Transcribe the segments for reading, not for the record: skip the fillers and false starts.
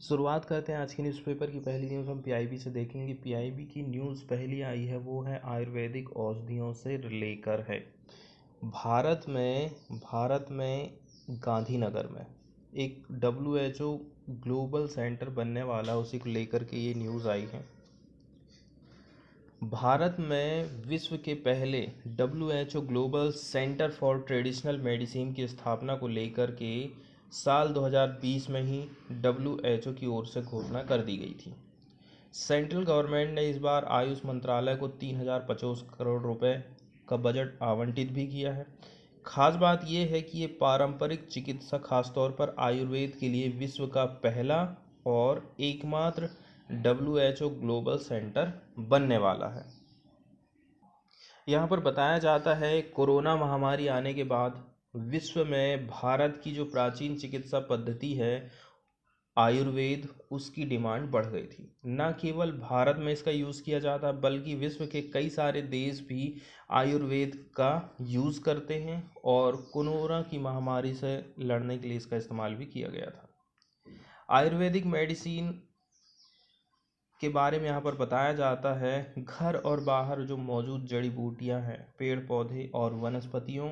शुरुआत करते हैं आज की न्यूज़पेपर की पहली न्यूज़ हम पीआईबी से देखेंगे। पीआईबी की न्यूज़ पहली आई है वो है आयुर्वेदिक औषधियों से लेकर है। भारत में गांधीनगर में एक WHO ग्लोबल सेंटर बनने वाला, उसी को लेकर के ये न्यूज़ आई है। भारत में विश्व के पहले WHO global centre for traditional medicine की स्थापना को लेकर के साल 2020 में ही WHO की ओर से घोषणा कर दी गई थी। सेंट्रल गवर्नमेंट ने इस बार आयुष मंत्रालय को 3050 करोड़ रुपए का बजट आवंटित भी किया है। खास बात यह है कि ये पारंपरिक चिकित्सा, खासतौर पर आयुर्वेद के लिए विश्व का पहला और एकमात्र WHO ग्लोबल सेंटर बनने वाला है। यहाँ पर बताया जाता है कोरोना महामारी आने के बाद विश्व में भारत की जो प्राचीन चिकित्सा पद्धति है आयुर्वेद, उसकी डिमांड बढ़ गई थी। न केवल भारत में इसका यूज़ किया जाता बल्कि विश्व के कई सारे देश भी आयुर्वेद का यूज़ करते हैं और कोरोना की महामारी से लड़ने के लिए इसका इस्तेमाल भी किया गया था। आयुर्वेदिक मेडिसिन के बारे में यहाँ पर बताया जाता है घर और बाहर जो मौजूद जड़ी बूटियाँ हैं, पेड़ पौधे और वनस्पतियों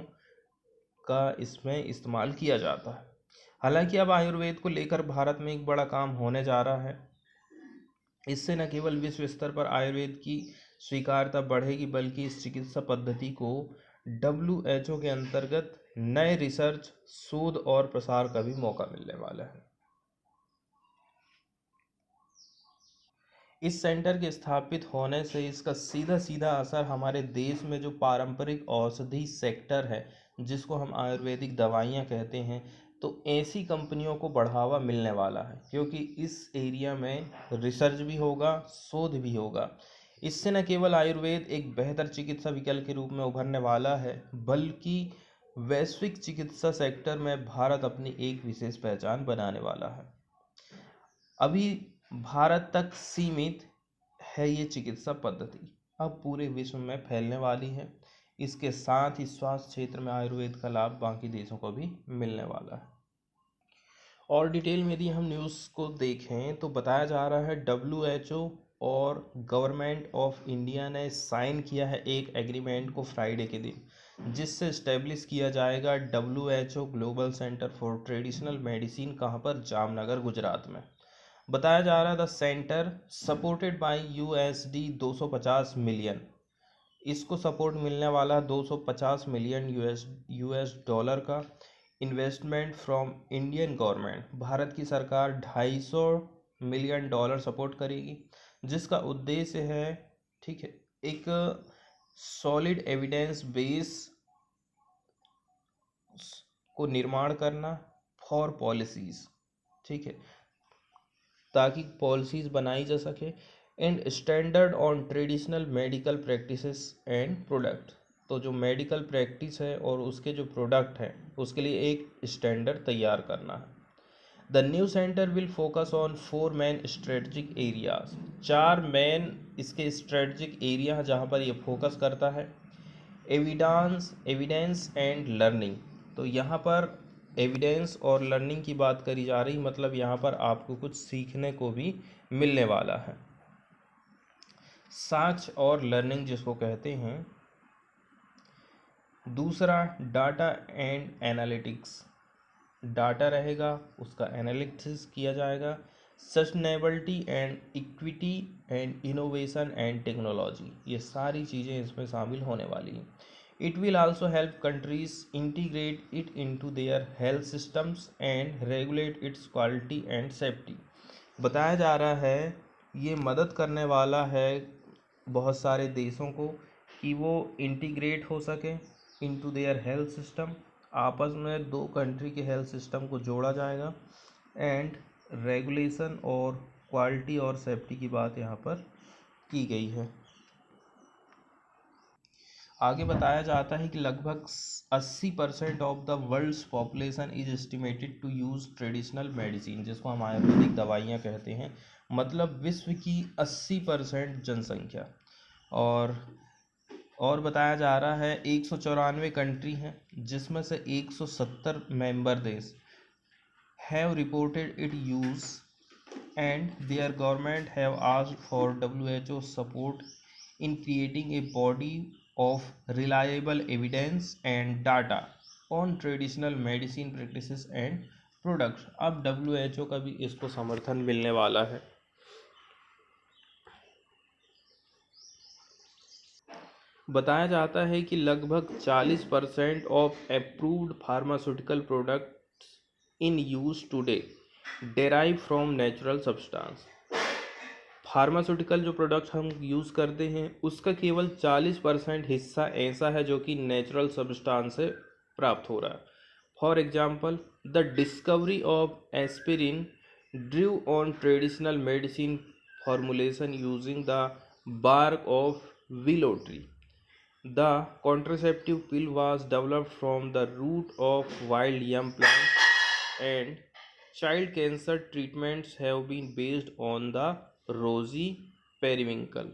का इसमें इस्तेमाल किया जाता है। हालांकि अब आयुर्वेद को लेकर भारत में एक बड़ा काम होने जा रहा है। इससे न केवल विश्व स्तर पर आयुर्वेद की स्वीकार्यता बढ़ेगी बल्कि इस चिकित्सा पद्धति को WHO के अंतर्गत नए रिसर्च, शोध और प्रसार का भी मौका मिलने वाला है। इस सेंटर के स्थापित होने से इसका सीधा सीधा असर हमारे देश में जो पारंपरिक औषधि सेक्टर है, जिसको हम आयुर्वेदिक दवाइयाँ कहते हैं, तो ऐसी कंपनियों को बढ़ावा मिलने वाला है, क्योंकि इस एरिया में रिसर्च भी होगा, शोध भी होगा। इससे न केवल आयुर्वेद एक बेहतर चिकित्सा विकल्प के रूप में उभरने वाला है, बल्कि वैश्विक चिकित्सा सेक्टर में भारत अपनी एक विशेष पहचान बनाने वाला है। अभी भारत तक सीमित है ये चिकित्सा पद्धति, अब पूरे विश्व में फैलने वाली है। इसके साथ ही स्वास्थ्य क्षेत्र में आयुर्वेद का लाभ बाकी देशों को भी मिलने वाला है। और डिटेल में यदि हम न्यूज़ को देखें तो बताया जा रहा है WHO और गवर्नमेंट ऑफ इंडिया ने साइन किया है एक एग्रीमेंट को फ्राइडे के दिन, जिससे इस्टेब्लिश किया जाएगा WHO global centre for traditional medicine. कहाँ पर? जामनगर, गुजरात में। बताया जा रहा था centre supported by USD 250 million. इसको सपोर्ट मिलने वाला 250 मिलियन यूएस डॉलर का investment from Indian government. Bharat की सरकार $250 मिलियन सपोर्ट करेगी, जिसका उद्देश्य है, ठीक है, एक सॉलिड एविडेंस बेस को निर्माण करना फॉर पॉलिसीज, ठीक है, ताकि पॉलिसीज बनाई जा सके, and standard on traditional medical practices and product. तो जो मेडिकल प्रैक्टिस है और उसके जो प्रोडक्ट हैं उसके लिए एक स्टैंडर्ड तैयार करना है। The new centre will focus on 4 main strategic areas. 4 main इसके स्ट्रेटजिक एरिया हैं जहाँ पर ये फोकस करता है। एविडेंस एंड लर्निंग, तो यहाँ पर एविडेंस और लर्निंग की बात करी जा रही, मतलब यहाँ पर आपको कुछ सीखने को भी मिलने वाला है। साक्ष्य और लर्निंग जिसको कहते हैं। दूसरा, डाटा एंड एनालिटिक्स, डाटा रहेगा, उसका एनालिसिस किया जाएगा। Sustainability and equity and innovation and technology, ये सारी चीज़ें इसमें शामिल होने वाली हैं। It will also help countries integrate it into their health systems and regulate its quality and safety। बताया जा रहा है ये मदद करने वाला है बहुत सारे देशों को कि वो इंटीग्रेट हो सके into their health system, आपस में दो कंट्री के हेल्थ सिस्टम को जोड़ा जाएगा, एंड रेगुलेशन और क्वालिटी और सेफ्टी की बात यहाँ पर की गई है। आगे बताया जाता है कि लगभग 80% of the world's population is estimated to use traditional medicine, जिसको हम आयुर्वेदिक दवाइयाँ कहते हैं। मतलब विश्व की 80% जनसंख्या। और बताया जा रहा है 194 कंट्री हैं, जिसमें से 170 मेंबर देश have reported it use and their government have asked for WHO support in creating a body of reliable evidence and data on traditional medicine practices and products। अब WHO का भी इसको समर्थन मिलने वाला है। बताया जाता है कि लगभग 40% of approved pharmaceutical products in use today derive from natural substance. Pharmaceutical जो प्रोडक्ट्स हम यूज़ करते हैं उसका केवल 40% हिस्सा ऐसा है जो कि नेचुरल सब्सटेंस से प्राप्त हो रहा है। For example, the discovery of aspirin Drew on traditional medicine formulation using the bark of willow tree. The contraceptive pill was developed from the root of wild yam plant, and child cancer treatments have been based on the rosy periwinkle।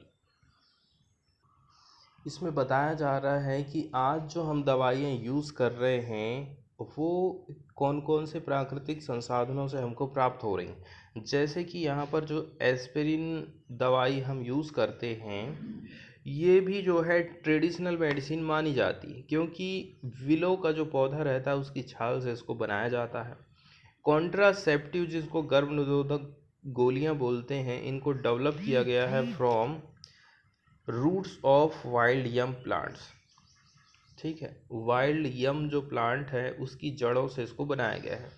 इसमें बताया जा रहा है कि आज जो हम दवाइयाँ यूज़ कर रहे हैं वो कौन कौन से प्राकृतिक संसाधनों से हमको प्राप्त हो रही हैं। जैसे कि यहाँ पर जो एस्पिरिन दवाई हम यूज़ करते हैं ये भी जो है ट्रेडिशनल मेडिसिन मानी जाती है, क्योंकि विलो का जो पौधा रहता है उसकी छाल से इसको बनाया जाता है। कॉन्ट्रासेप्टिव जिसको गर्भ निरोधक गोलियां बोलते हैं, इनको डेवलप किया गया है from roots of wild yam plants. ठीक है, वाइल्ड यम जो प्लांट है उसकी जड़ों से इसको बनाया गया है।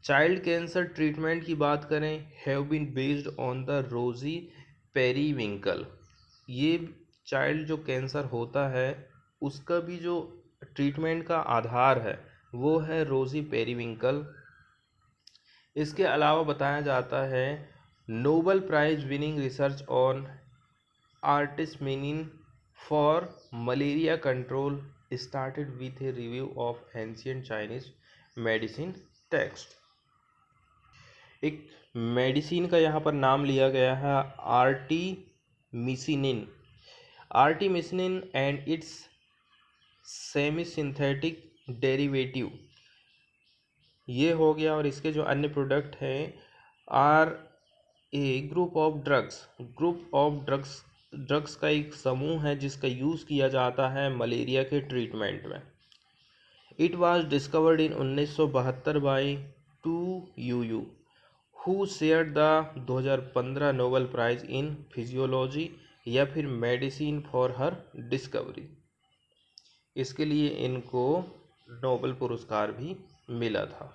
चाइल्ड कैंसर ट्रीटमेंट की बात करें, have been based on the rosy periwinkle. ये चाइल्ड जो कैंसर होता है उसका भी जो ट्रीटमेंट का आधार है वो है रोजी पेरीविंकल। इसके अलावा बताया जाता है Nobel prize winning research on artemisinin for malaria control started with a review of ancient Chinese medicine text. एक मेडिसिन का यहाँ पर नाम लिया गया है artemisinin. Artemisinin and its semi synthetic derivative ये हो गया। और इसके जो अन्य प्रोडक्ट हैं are a group of drugs का एक समूह है जिसका यूज़ किया जाता है मलेरिया के ट्रीटमेंट में। It was discovered in 1972 by 2 who share the 2015 Nobel prize in physiology या फिर मेडिसिन फॉर हर डिस्कवरी। इसके लिए इनको नोबेल पुरस्कार भी मिला था।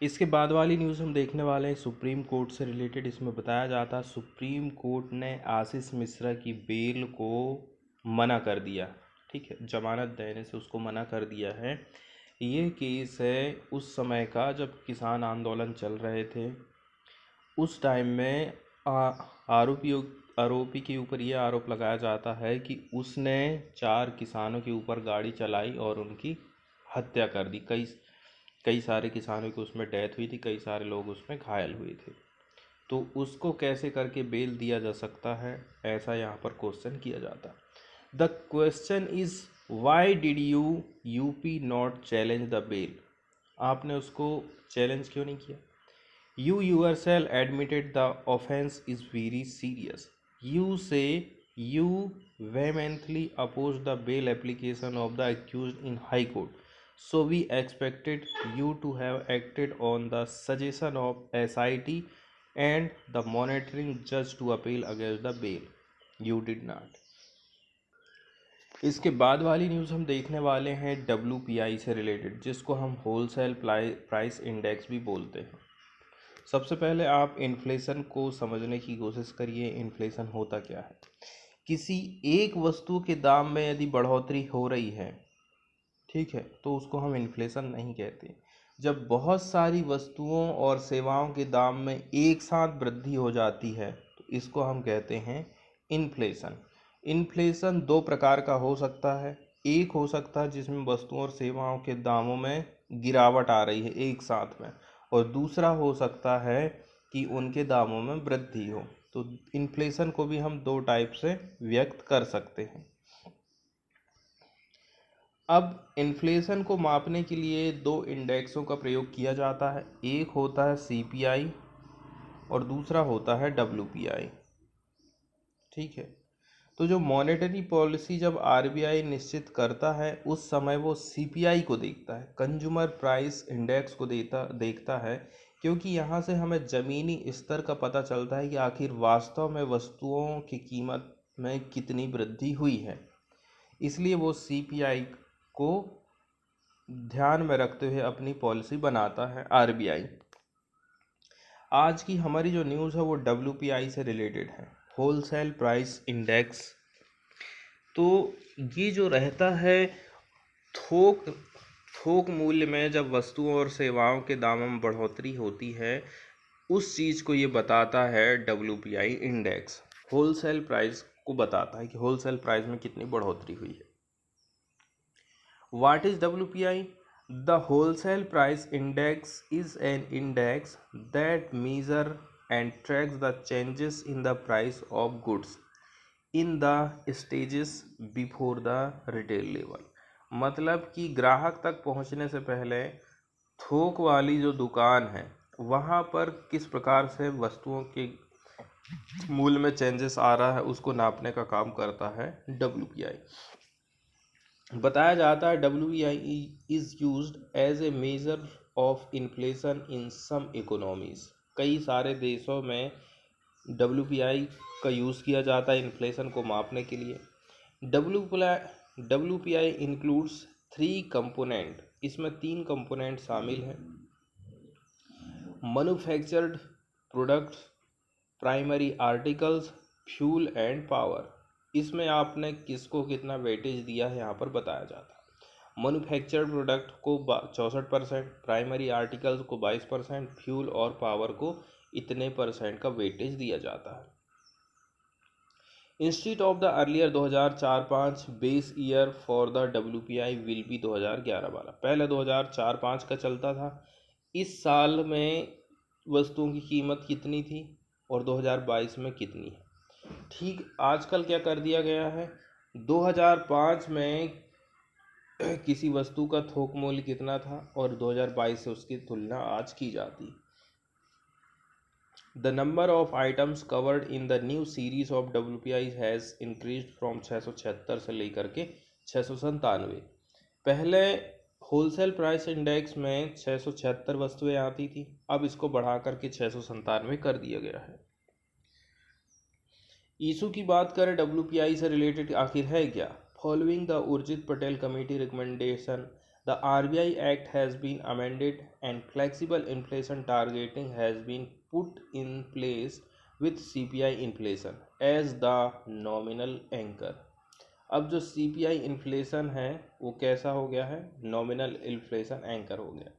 इसके बाद वाली न्यूज़ हम देखने वाले हैं सुप्रीम कोर्ट से रिलेटेड। इसमें बताया जाता है सुप्रीम कोर्ट ने आशीष मिश्रा की बेल को मना कर दिया। ठीक है, जमानत देने से उसको मना कर दिया है। ये केस है उस समय का जब किसान आंदोलन चल रहे थे। उस टाइम में आरोपी के ऊपर ये आरोप लगाया जाता है कि उसने 4 किसानों के ऊपर गाड़ी चलाई और उनकी हत्या कर दी। कई सारे किसानों की उसमें डेथ हुई थी, कई सारे लोग उसमें घायल हुए थे। तो उसको कैसे करके बेल दिया जा सकता है, ऐसा यहाँ पर क्वेश्चन किया जाता है। The question is why did UP not challenge the bail. आपने उसको चैलेंज क्यों नहीं किया? You yourself admitted the offense is very serious. You say you vehemently opposed the bail application of the accused in High Court. So we expected you to have acted on the suggestion of SIT and the monitoring judge to appeal against the bail. You did not. इसके बाद वाली news हम देखने वाले हैं WPI से related, जिसको हम होलसेल प्राइस इंडेक्स भी बोलते हैं। सबसे पहले आप इन्फ्लेशन को समझने की कोशिश करिए। इन्फ्लेशन होता क्या है? किसी एक वस्तु के दाम में यदि बढ़ोतरी हो रही है, ठीक है, तो उसको हम इन्फ्लेशन नहीं कहते। जब बहुत सारी वस्तुओं और सेवाओं के दाम में एक साथ वृद्धि हो जाती है तो इसको हम कहते हैं इन्फ्लेशन। इन्फ्लेशन 2 प्रकार का हो सकता है। एक हो सकता है जिसमें वस्तुओं और सेवाओं के दामों में गिरावट आ रही है एक साथ में, और दूसरा हो सकता है कि उनके दामों में वृद्धि हो। तो इन्फ्लेशन को भी हम 2 टाइप से व्यक्त कर सकते हैं। अब इन्फ्लेशन को मापने के लिए दो इंडेक्सों का प्रयोग किया जाता है, एक होता है सीपीआई और दूसरा होता है डब्ल्यूपीआई। ठीक है, तो जो मॉनेटरी पॉलिसी जब आरबीआई निश्चित करता है उस समय वो सीपीआई को देखता है, कंज्यूमर प्राइस इंडेक्स को देखता है, क्योंकि यहाँ से हमें ज़मीनी स्तर का पता चलता है कि आखिर वास्तव में वस्तुओं की कीमत में कितनी वृद्धि हुई है। इसलिए वो सीपीआई को ध्यान में रखते हुए अपनी पॉलिसी बनाता है आरबीआई। आज की हमारी जो न्यूज़ है वो डब्ल्यूपीआई से रिलेटेड है, होलसेल प्राइस इंडेक्स। तो ये जो रहता है थोक थोक मूल्य में जब वस्तुओं और सेवाओं के दामों में बढ़ोतरी होती है, उस चीज़ को ये बताता है डब्ल्यूपीआई इंडेक्स। होलसेल प्राइस को बताता है कि होलसेल प्राइस में कितनी बढ़ोतरी हुई है। What is WPI? The Wholesale Price Index is an index that measures and tracks the changes in the price of goods in the stages before the retail level। मतलब कि ग्राहक तक पहुंचने से पहले थोक वाली जो दुकान है वहां पर किस प्रकार से वस्तुओं के मूल्य में चेंजेस आ रहा है उसको नापने का काम करता है डब्ल्यूपीआई। बताया जाता है WPI is used as a measure of inflation in some economies. कई सारे देशों में डब्ल्यूपीआई का यूज़ किया जाता है इन्फ्लेशन को मापने के लिए। डब्ल्यूपीआई इंक्लूड्स 3 कंपोनेंट, इसमें 3 कंपोनेंट शामिल हैं। Manufactured products, primary articles, fuel and power. इसमें आपने किसको कितना वेटेज दिया है यहाँ पर बताया जाता है। मैन्युफैक्चर्ड प्रोडक्ट को 64%, प्राइमरी आर्टिकल्स को 22%, फ्यूल और पावर को इतने परसेंट का वेटेज दिया जाता है। Institute of the earlier 2004-05 base year for the WPI will be 2011-12। पहले 2004-05 का चलता था। इस साल में वस्तुओं की कीमत कितनी थी और 2022 में कितनी है। ठीक आजकल क्या कर दिया गया है, 2005 में किसी वस्तु का थोक मूल्य कितना था और 2022 से उसकी तुलना आज की जाती। The number of items covered in the new series of WPI has increased from 676 से लेकर के 697। पहले होलसेल प्राइस इंडेक्स में 676 वस्तुएं आती थी, अब इसको बढ़ा करके 697 कर दिया गया है। इशू की बात करें डब्ल्यूपीआई से रिलेटेड आखिर है क्या। Following the Urjit Patel committee recommendation, the RBI Act has been amended and flexible inflation targeting has been put in place with CPI inflation as the nominal anchor. अब जो सीपीआई इन्फ्लेशन है वो कैसा हो गया है, नॉमिनल इन्फ्लेशन एंकर हो गया।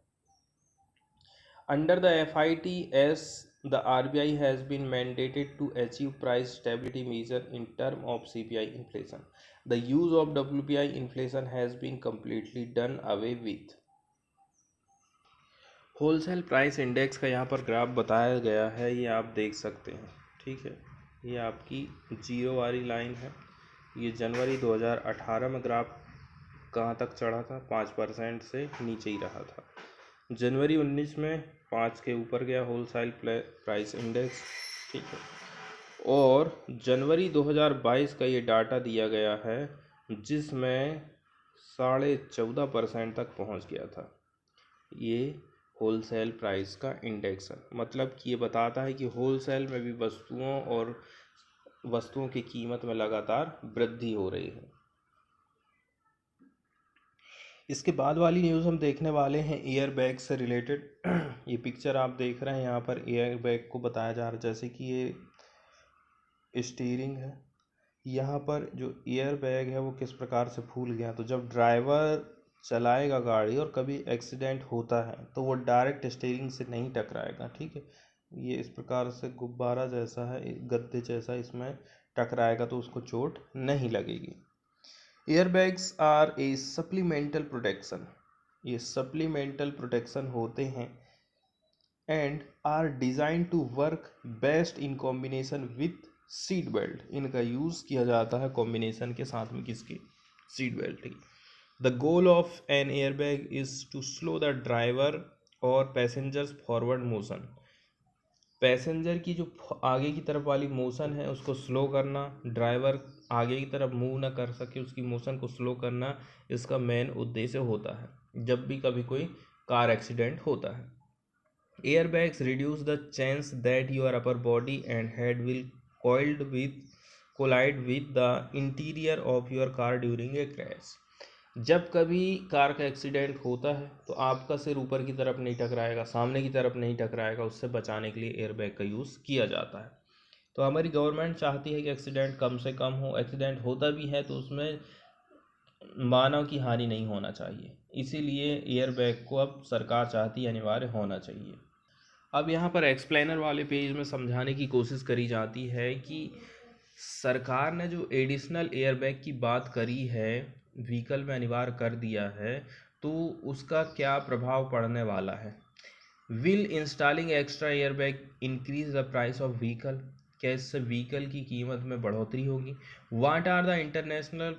Under the FITS, the RBI has been mandated to achieve price stability measure in term of CPI inflation. The use of WPI inflation has been completely done away with. Wholesale price index का यहाँ पर graph बताया गया है, ये आप देख सकते हैं। ठीक है, ये आपकी जीरो वाली लाइन है। ये जनवरी 2018 में ग्राफ कहाँ तक चढ़ा था, 5% से नीचे ही रहा था। जनवरी 19 में 5 के ऊपर गया होलसेल प्राइस इंडेक्स। ठीक है, और जनवरी 2022 का ये डाटा दिया गया है जिसमें 14.5% तक पहुंच गया था। ये होलसेल प्राइस का इंडेक्स है, मतलब कि ये बताता है कि होलसेल में भी वस्तुओं की कीमत में लगातार वृद्धि हो रही है। इसके बाद वाली न्यूज़ हम देखने वाले हैं एयर बैग से रिलेटेड। ये पिक्चर आप देख रहे हैं, यहाँ पर एयर बैग को बताया जा रहा है जैसे कि ये स्टीयरिंग है, यहाँ पर जो एयर बैग है वो किस प्रकार से फूल गया। तो जब ड्राइवर चलाएगा गाड़ी और कभी एक्सीडेंट होता है तो वो डायरेक्ट स्टीयरिंग से नहीं टकराएगा। ठीक है, ये इस प्रकार से गुब्बारा जैसा है, गद्दे जैसा, इसमें टकराएगा तो उसको चोट नहीं लगेगी। Airbags are a supplemental protection, ये सप्लीमेंटल प्रोटेक्शन होते हैं and are design to work best in combination with seat belt. इनका यूज़ किया जाता है कॉम्बिनेशन के साथ में, किसके, सीट बेल्ट की। The goal of an airbag is to slow the driver और पैसेंजर्स फॉरवर्ड मोशन। पैसेंजर की जो आगे की तरफ वाली मोशन है उसको स्लो करना, ड्राइवर आगे की तरफ मूव ना कर सके उसकी मोशन को स्लो करना, इसका मेन उद्देश्य होता है जब भी कभी कोई कार एक्सीडेंट होता है। Airbags reduce the chance that your upper body and head will collide with the interior of your car during a crash. जब कभी कार का एक्सीडेंट होता है तो आपका सिर ऊपर की तरफ नहीं टकराएगा, सामने की तरफ नहीं टकराएगा, उससे बचाने के लिए एयरबैग का यूज़ किया जाता है। तो हमारी गवर्नमेंट चाहती है कि एक्सीडेंट कम से कम हो, एक्सीडेंट होता भी है तो उसमें मानव की हानि नहीं होना चाहिए, इसीलिए एयरबैग को अब सरकार चाहती है अनिवार्य होना चाहिए। अब यहाँ पर एक्सप्लेनर वाले पेज में समझाने की कोशिश करी जाती है कि सरकार ने जो एडिशनल एयरबैग की बात करी है, व्हीकल में अनिवार्य कर दिया है, तो उसका क्या प्रभाव पड़ने वाला है। Will installing extra airbag increase the price of vehicle, क्या इससे व्हीकल की कीमत में बढ़ोतरी होगी। What are the international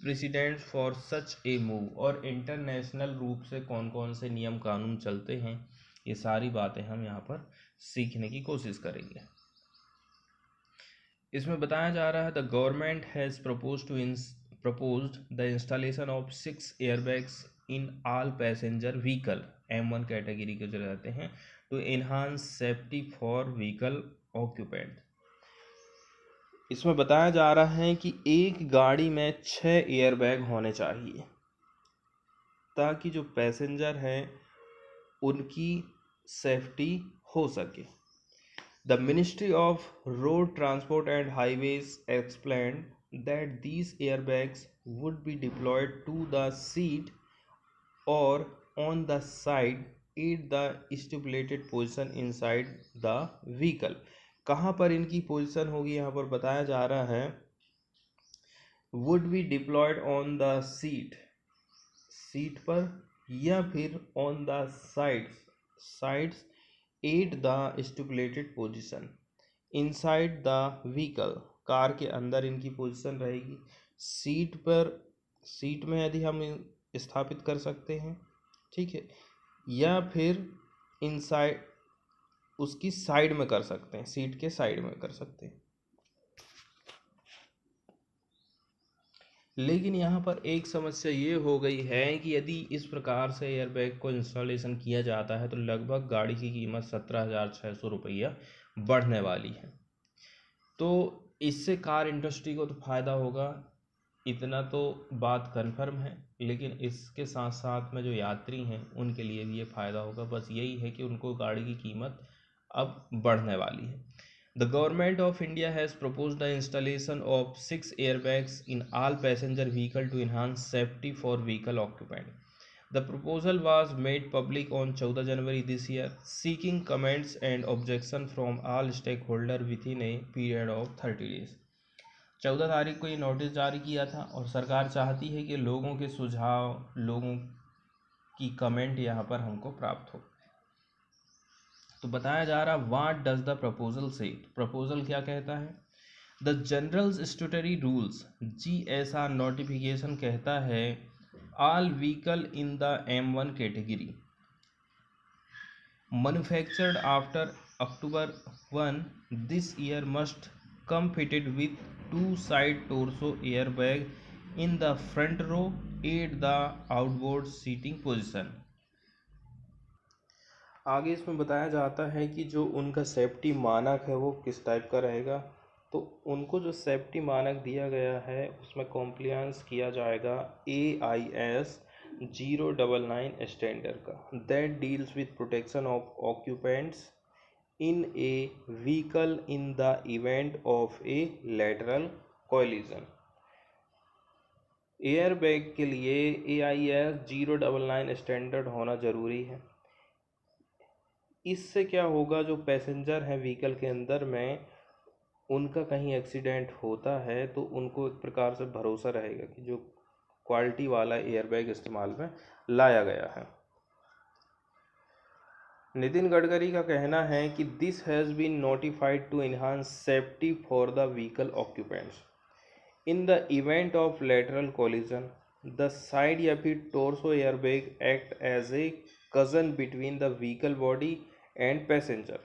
precedents for such a move, और इंटरनेशनल रूप से कौन कौन से नियम कानून चलते हैं, ये सारी बातें हम यहाँ पर सीखने की कोशिश करेंगे। इसमें बताया जा रहा है the government has proposed the installation of 6 airbags in all passenger vehicle M1 category के जो रहते हैं to enhance safety for vehicle occupant। इसमें बताया जा रहा है कि एक गाड़ी में 6 एयरबैग होने चाहिए ताकि जो पैसेंजर हैं उनकी सेफ्टी हो सके। The Ministry of Road Transport and Highways explained that these airbags would be deployed to the seat or on the side at the stipulated position inside the vehicle। कहाँ पर इनकी पोजीशन होगी यहाँ पर बताया जा रहा है would be deployed on the seat पर या फिर on the sides at the stipulated position inside the vehicle, car के अंदर इनकी पोजीशन रहेगी। सीट में यदि हम स्थापित कर सकते हैं, ठीक है, या फिर इनसाइड उसकी साइड में कर सकते हैं, सीट के साइड में कर सकते हैं। लेकिन यहाँ पर एक समस्या ये हो गई है कि यदि इस प्रकार से एयरबैग को इंस्टॉलेशन किया जाता है तो लगभग गाड़ी की कीमत 17,600 रुपया बढ़ने वाली है। तो इससे कार इंडस्ट्री को तो फ़ायदा होगा, इतना तो बात कन्फर्म है, लेकिन इसके साथ साथ में जो यात्री हैं उनके लिए भी ये फ़ायदा होगा। बस यही है कि उनको गाड़ी की कीमत अब बढ़ने वाली है। The Government of India has proposed the installation of 6 airbags in all passenger vehicles to enhance safety for vehicle occupants. The proposal was made public on 14 January this year, seeking comments and objections from all stakeholders within a period of 30 days. 14 तारीख को ये notice जारी किया था और सरकार चाहती है कि लोगों के सुझाव, लोगों की कमेंट यहाँ पर हमको प्राप्त हो। तो बताया जा रहा व्हाट डज द प्रपोजल से, प्रपोजल क्या कहता है। The general statutory rules GSR notification कहता है all vehicle in the M1 category manufactured after October 1 this year must come fitted with 2 side torso airbag in the front row at the outboard seating position। आगे इसमें बताया जाता है कि जो उनका सेफ्टी मानक है वो किस टाइप का रहेगा। तो उनको जो सेफ्टी मानक दिया गया है उसमें कॉम्प्लायंस किया जाएगा AIS 099 स्टैंडर्ड का, that deals with protection of occupants in A vehicle in the event of A lateral collision. Airbag के लिए AIS 099 स्टैंडर्ड होना ज़रूरी है। इससे क्या होगा, जो पैसेंजर हैं व्हीकल के अंदर में उनका कहीं एक्सीडेंट होता है तो उनको एक प्रकार से भरोसा रहेगा कि जो क्वालिटी वाला एयरबैग इस्तेमाल में लाया गया है। नितिन गडकरी का कहना है कि this has been notified to enhance safety for the vehicle occupants in the event of lateral collision the side या फिर torso airbag act as a cushion between the vehicle body and passenger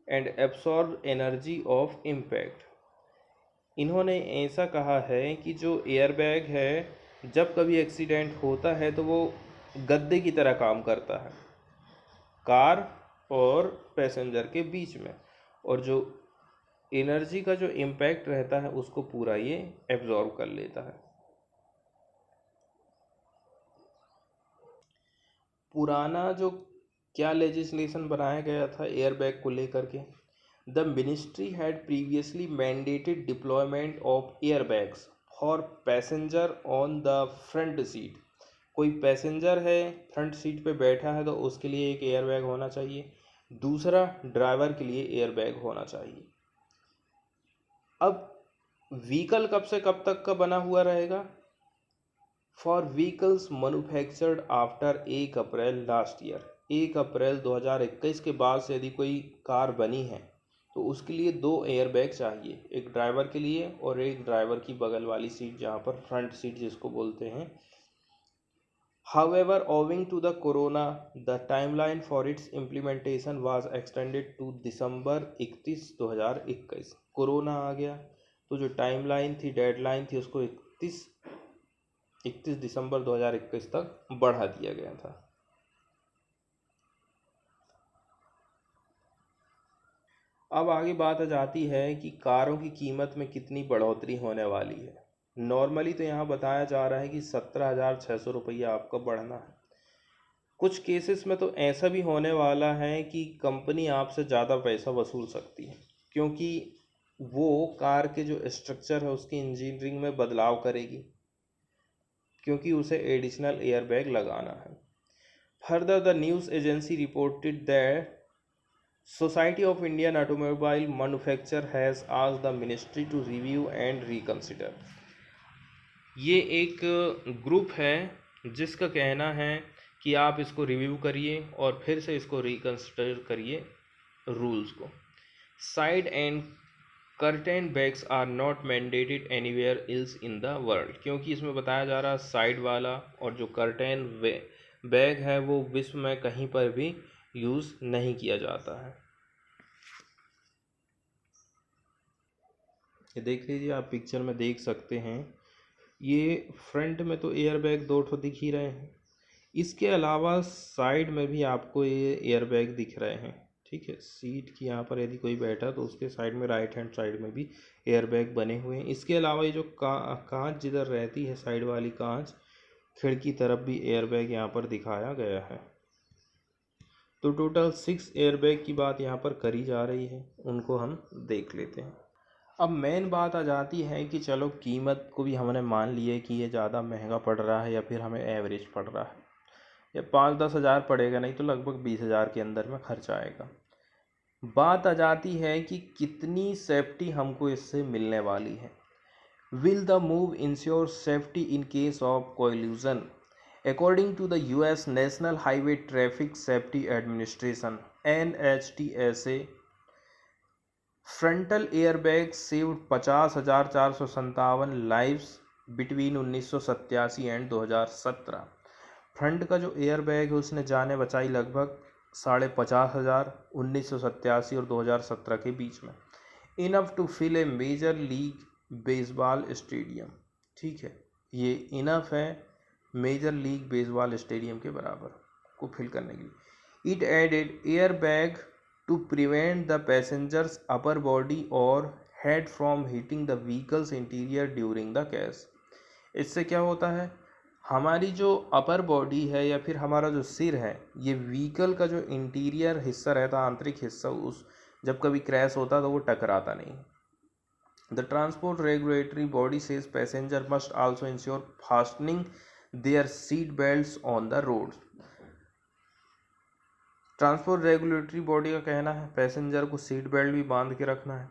and absorb energy of impact. इन्होंने ऐसा कहा है कि जो airbag है, जब कभी एक्सीडेंट होता है तो वो गद्दे की तरह काम करता है कार और पैसेंजर के बीच में, और जो एनर्जी का जो इम्पैक्ट रहता है उसको पूरा ये एब्जॉर्ब कर लेता है। पुराना जो क्या लेजिस्लेशन बनाया गया था एयरबैग को लेकर के, the ministry had previously mandated deployment of airbags for passenger on the front seat. कोई पैसेंजर है, फ्रंट सीट पे बैठा है, तो उसके लिए एक एयरबैग होना चाहिए। दूसरा, ड्राइवर के लिए एयरबैग होना चाहिए। अब व्हीकल कब से कब तक का बना हुआ रहेगा? For vehicles manufactured after 1 April last year. 1 अप्रैल 2021 के बाद से यदि कोई कार बनी है तो उसके लिए 2 एयरबैग चाहिए, एक ड्राइवर के लिए और एक ड्राइवर की बगल वाली सीट, जहाँ पर फ्रंट सीट जिसको बोलते हैं। However, owing to the corona, the timeline for its implementation was extended to December 31, 2021। Corona आ गया तो जो टाइमलाइन थी, डेडलाइन थी, उसको 31 दिसंबर 2021 तक बढ़ा दिया गया था। अब आगे बात आ जाती है कि कारों की कीमत में कितनी बढ़ोतरी होने वाली है। नॉर्मली तो यहाँ बताया जा रहा है कि 17,600 रुपया आपका बढ़ना है। कुछ केसेस में तो ऐसा भी होने वाला है कि कंपनी आपसे ज़्यादा पैसा वसूल सकती है, क्योंकि वो कार के जो स्ट्रक्चर है उसकी इंजीनियरिंग में बदलाव करेगी, क्योंकि उसे एडिशनल एयरबैग लगाना है। Further, the news agency reported that Society of Indian Automobile Manufacture has asked the ministry to review and reconsider. ये एक ग्रुप है जिसका कहना है कि आप इसको रिव्यू करिए और फिर से इसको रिकंसिडर करिए रूल्स को। Side and curtain bags are not mandated anywhere else in the world, क्योंकि इसमें बताया जा रहा है साइड वाला और जो कर्टेन बैग है वो विश्व में कहीं पर भी यूज़ नहीं किया जाता है। ये देख लीजिए, आप पिक्चर में देख सकते हैं, ये फ्रंट में तो एयरबैग 2 ठो दिख ही रहे हैं, इसके अलावा साइड में भी आपको ये एयरबैग दिख रहे हैं। ठीक है, सीट की यहाँ पर यदि कोई बैठा तो उसके साइड में राइट हैंड साइड में भी एयरबैग बने हुए हैं। इसके अलावा ये जो कांच जिधर रहती है, साइड वाली कांच, खिड़की तरफ भी एयरबैग यहाँ पर दिखाया गया है। तो टोटल 6 एयरबैग की बात यहाँ पर करी जा रही है, उनको हम देख लेते हैं। अब मेन बात आ जाती है कि चलो कीमत को भी हमने मान लिया कि ये ज़्यादा महंगा पड़ रहा है या फिर हमें एवरेज पड़ रहा है। ये 5-10 हज़ार पड़ेगा नहीं तो लगभग 20 हज़ार के अंदर में खर्च आएगा। बात आ जाती है कि कितनी सेफ्टी हमको इससे मिलने वाली है। Will the move ensure safety in case of collision? According to the US National Highway Traffic Safety Administration NHTSA, frontal airbag saved 50,457 lives between 1987 and 2017। Front का जो एयरबैग है उसने जाने बचाई लगभग 50,500 1987 और 2017 के बीच में। Enough to fill a major league baseball stadium. ठीक है, ये इनफ है मेजर लीग बेसबॉल स्टेडियम के बराबर को फिल करने के लिए। It added airbag to prevent the passengers upper body or head from hitting the vehicle's interior during the crash। इससे क्या होता है, हमारी जो अपर बॉडी है या फिर हमारा जो सिर है, ये व्हीकल का जो इंटीरियर हिस्सा रहता है, आंतरिक हिस्सा, उस जब कभी क्रैश होता तो वो टकराता नहीं। The transport regulatory body says passenger must also ensure fastening there seat belts on the road. Transport regulatory body का कहना है पैसेंजर को सीट बेल्ट भी बांध के रखना है।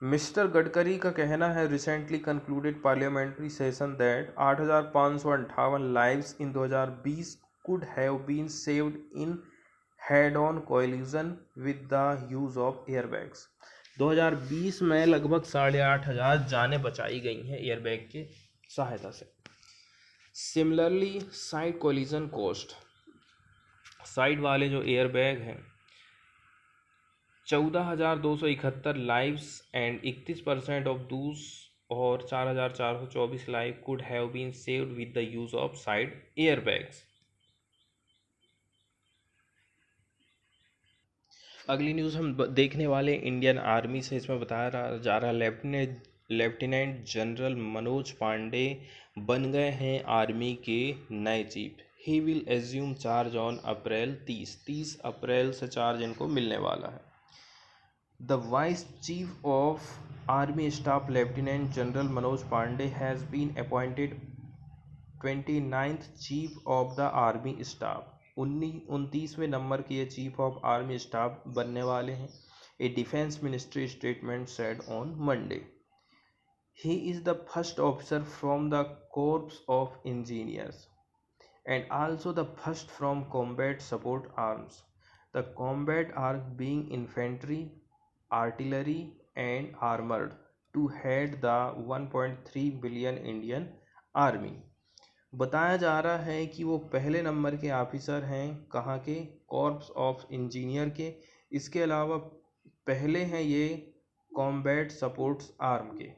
मिस्टर गडकरी का कहना है recently concluded parliamentary session that 8,558 lives in 2020 could have been saved in head on collision with the use of airbags. 2020 में लगभग 8,500 जानें बचाई गई हैं एयरबैग की सहायता से। Similarly side collision cost, side वाले जो एयर बैग हैं 14,271 लाइव्स एंड 31% ऑफ दूस और 4,424 live could have been saved with the use of side air bags. अगली न्यूज़ हम देखने वाले इंडियन आर्मी से। इसमें बताया जा रहा लेफ्टिनेंट जनरल मनोज पांडे बन गए हैं आर्मी के नए chief. He will assume charge on April 30 अप्रैल से चार्ज इनको मिलने वाला है। The vice chief of army staff lieutenant general Manoj Pande has been appointed 29th chief of the army staff. 29वें नंबर के ये चीफ ऑफ आर्मी स्टाफ बनने वाले हैं। A defence ministry statement said on Monday. He is the first officer from the corps of engineers and also the first from combat support arms. The combat arms being infantry, artillery and armored to head the 1.3 billion Indian army. बताया जा रहा है कि वो पहले number के officer हैं, कहाँ के, कॉर्प्स ऑफ इंजीनियर के। इसके अलावा पहले हैं ये कॉम्बैट सपोर्ट्स आर्म के।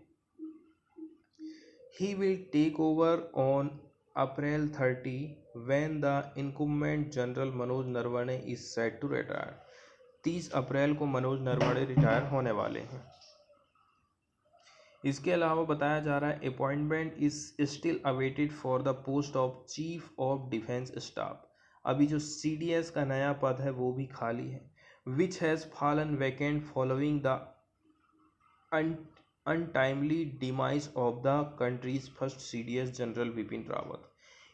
He will take over on April 30 when the incumbent General Manoj Narawane is set to retire. 30 अप्रैल को मनोज नरवणे रिटायर होने वाले हैं। इसके अलावा बताया जा रहा है appointment is still awaited for the post of chief of defence staff. अभी जो CDS का नया पद है वो भी खाली है। Which has fallen vacant following the untimely demise of the country's first CDS General Bipin Rawat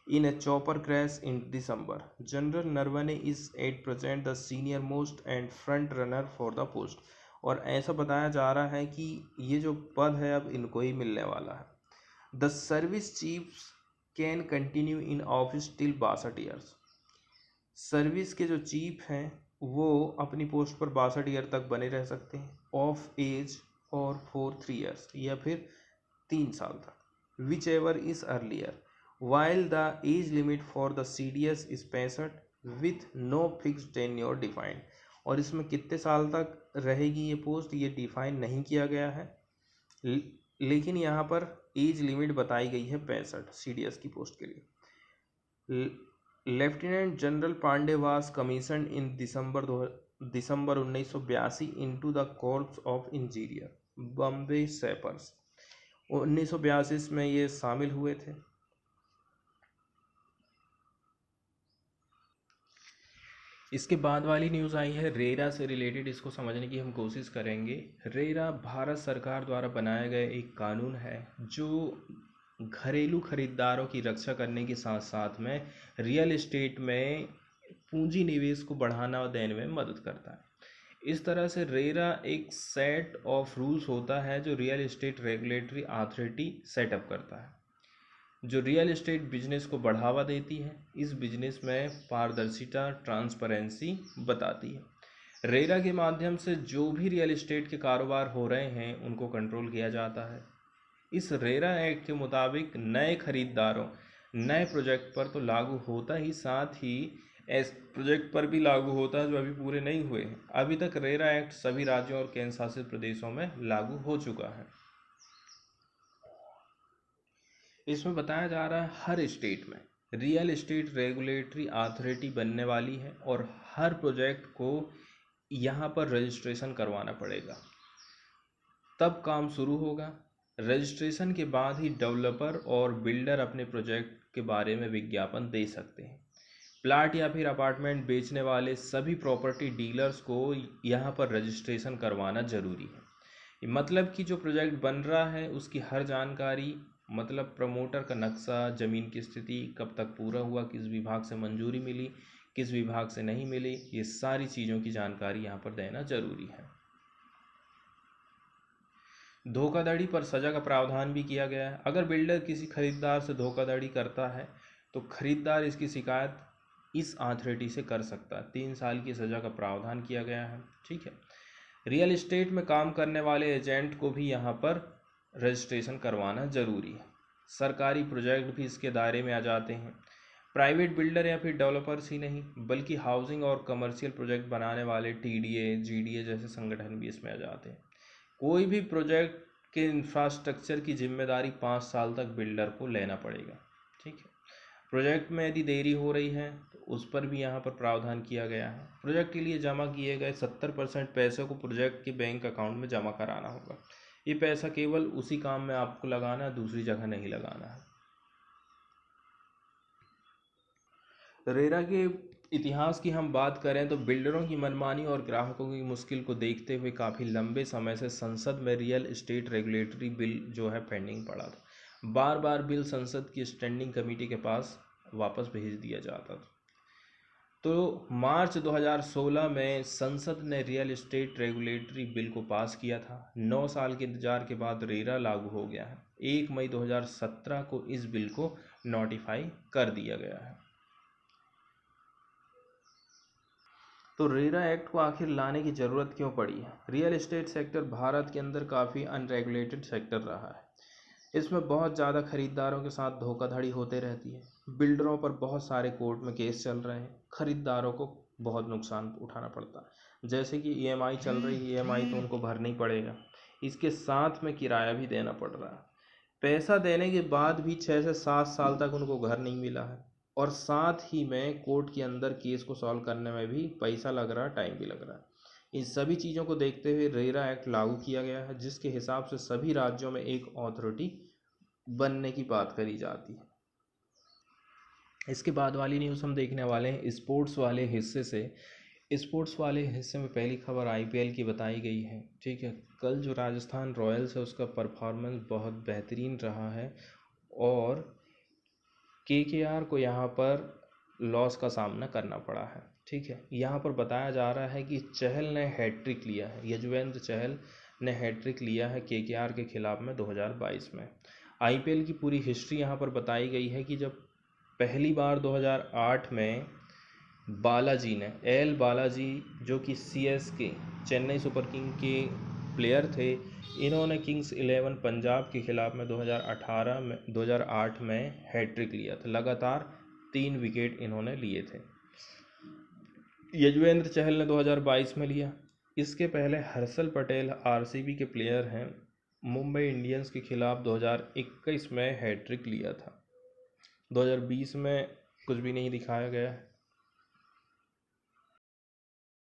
in a chopper crash in December. General Narawane is at present the senior most and front runner for the post. और ऐसा बताया जा रहा है कि ये जो पद है अब इनको ही मिलने वाला है। The service chiefs can continue in office till 62 years. Service के जो चीफ हैं वो अपनी पोस्ट पर 62 ईयर तक बने रह सकते हैं ऑफ एज और फॉर 3 years या फिर 3 साल तक, whichever is earlier, while the age limit for the CDS is 65 with no fix tenure defined. और इसमें कितने साल तक रहेगी ये पोस्ट ये डिफाइन नहीं किया गया है, लेकिन यहाँ पर एज लिमिट बताई गई है 65 CDS की पोस्ट के लिए। Lieutenant general Pande was commission in December 1982 into the corps of engineer Bombay sappers. 1982 में ये शामिल हुए थे। इसके बाद वाली न्यूज़ आई है रेरा से रिलेटेड। इसको समझने की हम कोशिश करेंगे। रेरा भारत सरकार द्वारा बनाया गया एक कानून है जो घरेलू खरीदारों की रक्षा करने के साथ साथ में रियल एस्टेट में पूंजी निवेश को बढ़ाना और देने में मदद करता है। इस तरह से रेरा एक सेट ऑफ रूल्स होता है जो real estate regulatory authority setup करता है, जो रियल एस्टेट बिजनेस को बढ़ावा देती है। इस बिजनेस में पारदर्शिता, ट्रांसपेरेंसी बताती है। रेरा के माध्यम से जो भी रियल एस्टेट के कारोबार हो रहे हैं उनको कंट्रोल किया जाता है। इस रेरा एक्ट के मुताबिक नए खरीदारों नए प्रोजेक्ट पर तो लागू होता ही, साथ ही इस प्रोजेक्ट पर भी लागू होता है जो अभी पूरे नहीं हुए हैं। अभी तक रेरा एक्ट सभी राज्यों और केंद्र शासित प्रदेशों में लागू हो चुका है। इसमें बताया जा रहा है हर स्टेट में रियल एस्टेट रेगुलेटरी अथॉरिटी बनने वाली है और हर प्रोजेक्ट को यहाँ पर रजिस्ट्रेशन करवाना पड़ेगा, तब काम शुरू होगा। रजिस्ट्रेशन के बाद ही डेवलपर और बिल्डर अपने प्रोजेक्ट के बारे में विज्ञापन दे सकते हैं। प्लाट या फिर अपार्टमेंट बेचने वाले सभी प्रॉपर्टी डीलर्स को यहाँ पर रजिस्ट्रेशन करवाना ज़रूरी है। मतलब कि जो प्रोजेक्ट बन रहा है उसकी हर जानकारी, मतलब प्रमोटर का नक्शा, ज़मीन की स्थिति, कब तक पूरा हुआ, किस विभाग से मंजूरी मिली, किस विभाग से नहीं मिली, ये सारी चीज़ों की जानकारी यहाँ पर देना ज़रूरी है। धोखाधड़ी पर सज़ा का प्रावधान भी किया गया है। अगर बिल्डर किसी खरीदार से धोखाधड़ी करता है तो खरीदार इसकी शिकायत इस अथॉरिटी से कर सकता है। 3 साल की सज़ा का प्रावधान किया गया है। ठीक है। रियल एस्टेट में काम करने वाले एजेंट को भी यहाँ पर रजिस्ट्रेशन करवाना ज़रूरी है। सरकारी प्रोजेक्ट भी इसके दायरे में आ जाते हैं। प्राइवेट बिल्डर या फिर डेवलपर्स ही नहीं बल्कि हाउसिंग और कमर्शियल प्रोजेक्ट बनाने वाले टीडीए जीडीए जैसे संगठन भी इसमें आ जाते हैं। कोई भी प्रोजेक्ट के इंफ्रास्ट्रक्चर की जिम्मेदारी 5 साल तक बिल्डर को लेना पड़ेगा। ठीक है, प्रोजेक्ट में यदि देरी हो रही है तो उस पर भी यहाँ पर प्रावधान किया गया है। प्रोजेक्ट के लिए जमा किए गए 70% पैसे को प्रोजेक्ट के बैंक अकाउंट में जमा कराना होगा। ये पैसा केवल उसी काम में आपको लगाना है, दूसरी जगह नहीं लगाना है। रेरा के इतिहास की हम बात करें तो बिल्डरों की मनमानी और ग्राहकों की मुश्किल को देखते हुए काफ़ी लंबे समय से संसद में रियल एस्टेट रेगुलेटरी बिल जो है पेंडिंग पड़ा था। बार बार बिल संसद की स्टैंडिंग कमेटी के पास वापस भेज दिया जाता था। तो मार्च 2016 में संसद ने रियल एस्टेट रेगुलेटरी बिल को पास किया था। 9 साल के इंतजार के बाद रेरा लागू हो गया है। 1 मई 2017 को इस बिल को नोटिफाई कर दिया गया है। तो रेरा एक्ट को आखिर लाने की ज़रूरत क्यों पड़ी है? रियल एस्टेट सेक्टर भारत के अंदर काफ़ी अनरेगुलेटेड सेक्टर रहा है। इसमें बहुत ज़्यादा खरीदारों के साथ धोखाधड़ी होते रहती है। बिल्डरों पर बहुत सारे कोर्ट में केस चल रहे हैं। खरीदारों को बहुत नुकसान उठाना पड़ता है। जैसे कि ईएमआई चल रही है, ईएमआई तो उनको भरना ही पड़ेगा। इसके साथ में किराया भी देना पड़ रहा है। पैसा देने के बाद भी 6 से 7 साल तक उनको घर नहीं मिला है। और साथ ही में कोर्ट के अंदर केस को सॉल्व करने में भी पैसा लग रहा है, टाइम भी लग रहा है। इन सभी चीज़ों को देखते हुए रेरा एक्ट लागू किया गया है, जिसके हिसाब से सभी राज्यों में एक अथॉरिटी बनने की बात करी जाती है। इसके बाद वाली न्यूज़ हम देखने वाले हैं स्पोर्ट्स वाले हिस्से से। स्पोर्ट्स वाले हिस्से में पहली खबर आईपीएल की बताई गई है। ठीक है, कल जो राजस्थान रॉयल्स है उसका परफॉर्मेंस बहुत बेहतरीन रहा है और केकेआर को यहाँ पर लॉस का सामना करना पड़ा है। ठीक है, यहाँ पर बताया जा रहा है कि चहल ने हैट्रिक लिया है। यजुवेंद्र चहल ने हैट्रिक लिया है केकेआर के खिलाफ में 2022 में। आईपीएल की पूरी हिस्ट्री यहाँ पर बताई गई है कि जब पहली बार 2008 में बालाजी ने एल बालाजी जो कि सीएसके चेन्नई सुपर किंग के प्लेयर थे, इन्होंने किंग्स 11 पंजाब के खिलाफ में 2008 में हैट्रिक लिया था। लगातार 3 विकेट इन्होंने लिए थे। यजुवेंद्र चहल ने 2022 में लिया। इसके पहले हर्षल पटेल आरसीबी के प्लेयर हैं, मुंबई इंडियंस के खिलाफ 2021 में हैट्रिक लिया था। 2020 में कुछ भी नहीं दिखाया गया।